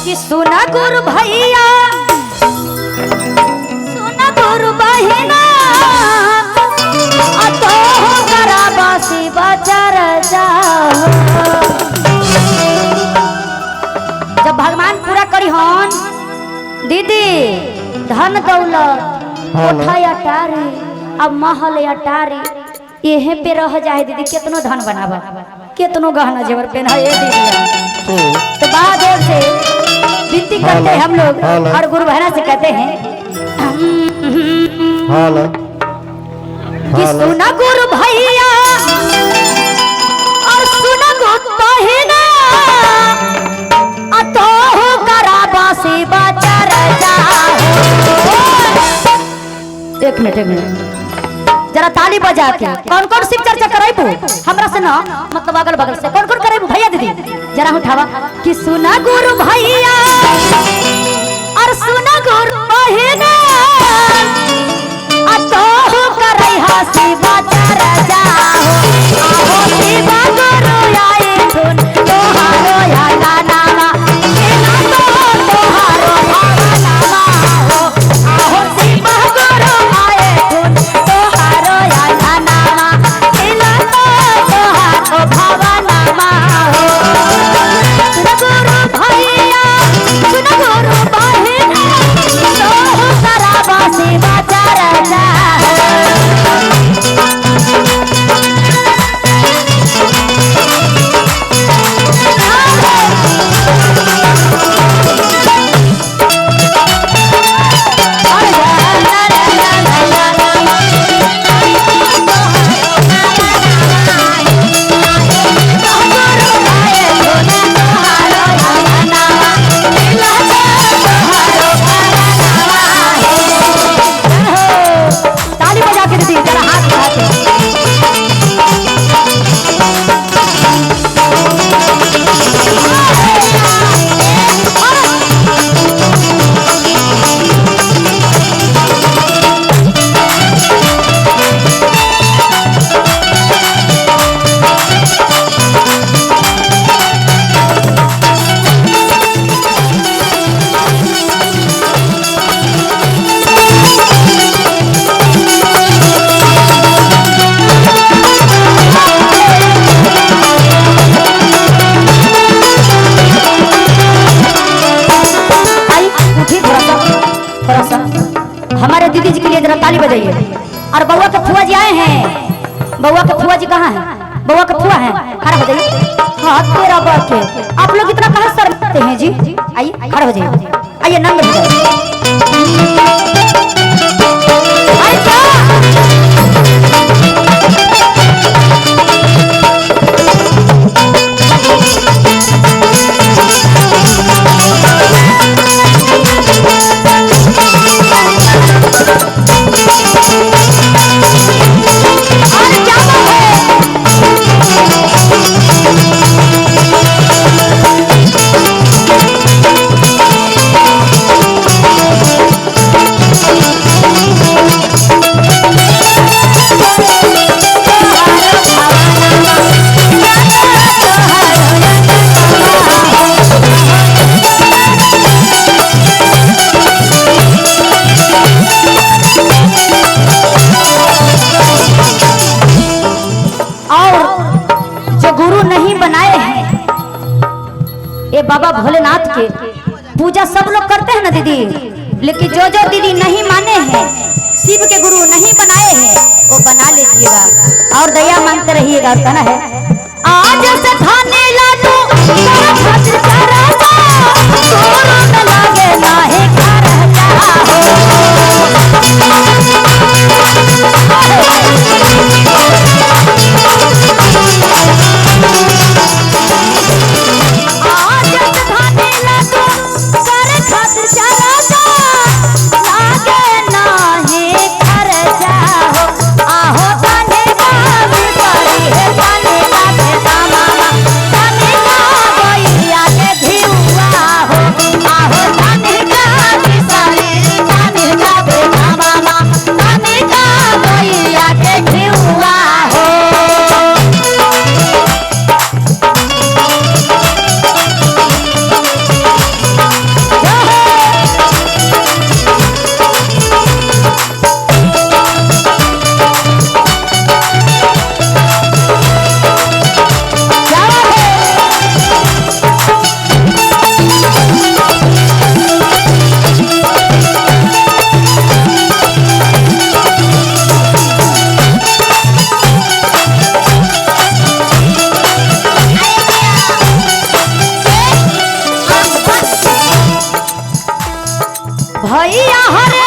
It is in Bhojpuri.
कि सुना गुरु भैया सुना गुरु बहिना तो करा बासी बचर जाओ। जब भगवान पूरा करी हन दीदी धन दौलत कोठा अटारी अब महल अटारी यहीं पे रह जाए दीदी कितनो धन बनावा कितनो गहना जेवर पहना ये दीदी। तो बाद से विनती करते हैं हम लोग और गुरु बहना से कहते हैं कि सुना गुरु भैया और सुना गुरु बहिना तो करा बासी बचर जाओ। एक मिनट जरा ताली बजा के कौन कौन शिव चर्चा कराइबू हमरा से ना मतलब अगल बगल से कौन कौन कराइबू भैया दीदी जरा उठावा कि सुना गुरु भैया और सुना गुरु बहिना तो करई हसी बचर जाओ। आओ शिव गुरु आए धुन तोहारो या नामा केना तो तोहारो भावनामा हो। आओ शिव गुरु आए धुन तोहारो या नामा केना तो तोहारो भावनामा हो। सुना गुरु भैया सुना गुरु बहिना तो करा बासी बचर जाओ। ताली बजा के दीदी जरा हाथ उठा के हमारे दीदी जी के लिए जरा ताली बजाइए। और बउआ के फुआ जी आए हैं बउआ के फुआ जी कहाँ हैं बउआ के फुआ हैं खड़ा हो जाइए। हाँ तेरा बात है आप लोग इतना कहाँ शर्माते हैं जी आइए खड़ा हो जाइए आइए नंद हो जाइए। बाबा भोलेनाथ के पूजा सब लोग करते हैं ना दीदी, लेकिन जो दीदी नहीं माने हैं, शिव के गुरु नहीं बनाए हैं, वो बना लीजिएगा और दया मांगते रहिएगा। कहना है आज से खाने लाडू लागे नाहे भैया भैया हर